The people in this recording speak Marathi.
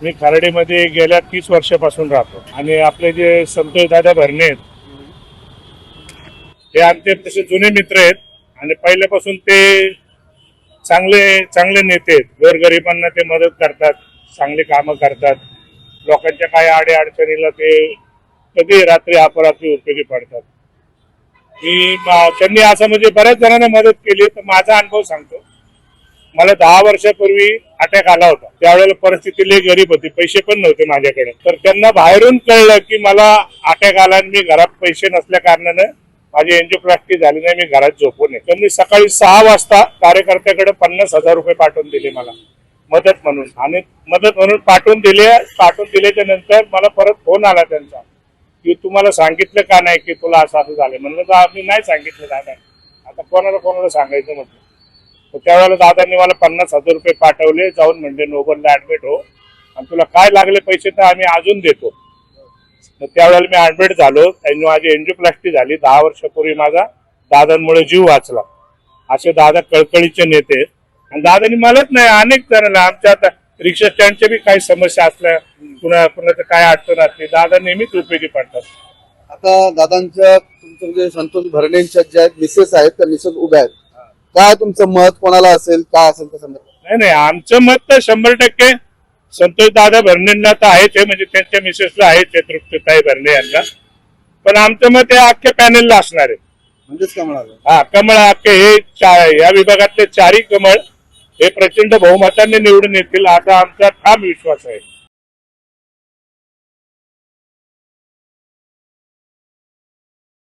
मी खराडीमध्ये गेल्या 30 वर्षापासून राहतो आणि आपले जे संतोष दादा भरणे आहेत ते आमचे तसे जुने मित्र आहेत आणि पहिल्यापासून ते चांगले नेते आहेत. गोरगरिबांना ते मदत करतात, चांगली कामं करतात. लोकांच्या काही आडे अडचणीला ते कधी रात्री अपरात्री उपयोगी पडतात. त्यांनी असं म्हणजे बऱ्याच जणांना मदत केली. तर माझा अनुभव सांगतो. मला 10 वर्षापूर्वी अटॅक आला होता. त्यावेळेला परिस्थिती लई गरीब होती, पैसे पण नव्हते माझ्याकडे. तर त्यांना बाहेरून कळलं की मला अटॅक आला आणि मी घरात पैसे नसल्या कारणानं माझी एंजिओप्लास्टी झाली नाही, मी घरात झोपून आहे. त्यांनी सकाळी 6 वाजता कार्यकर्त्याकडे 50,000 रुपये पाठवून दिले मला मदत म्हणून. आणि मदत म्हणून पाठवून दिल्याच्या नंतर मला परत फोन आला त्यांचा की तुम्हाला सांगितलं का नाही की तुला असं झालं. म्हणलं तर आम्ही नाही सांगितलं दादा, आता कोणाला सांगायचं म्हटलं. तर त्यावेळेला दादांनी मला 50,000 रुपये पाठवले. जाऊन म्हणजे नोबलला ऍडमिट हो आणि तुला काय लागले पैसे तर आम्ही अजून देतो. तर त्यावेळेला मी ऍडमिट झालो. त्यांनी माझी एंजिओप्लास्टी झाली. 10 वर्षापूर्वी माझा दादांमुळे जीव वाचला. असे दादा कळकळीचे नेते. आणि दादांनी मलाच नाही अनेक जणांना, आमच्या आता रिक्षा स्टँडच्या बी काही समस्या असल्या, कुणाचं काय अडचण असली, दादा नेहमीच उपयोगी पडतात. आता दादांच्या तुमचं जे संतोष भरणेंच्या ज्या मिसेस आहेत त्या मिसेस उभ्या आहेत, काय तुमचं मत कोणाला असेल, काय असेल त्या संदर्भात? नाही, आमचं मत तर 100% संतोष दादा भरणेंना तर आहेच आहे, म्हणजे त्यांच्या मिसेसला आहेच आहे, तृप्तीताई भरणे यांना. पण आमचं मत हे अख्ख्या पॅनेलला असणार आहे. म्हणजेच कमळाला. हा, कमळ अख्खे हे या विभागातले 4ही कमळ हे प्रचंड बहुमताने निवडून येतील असा आमचा ठाम विश्वास आहे.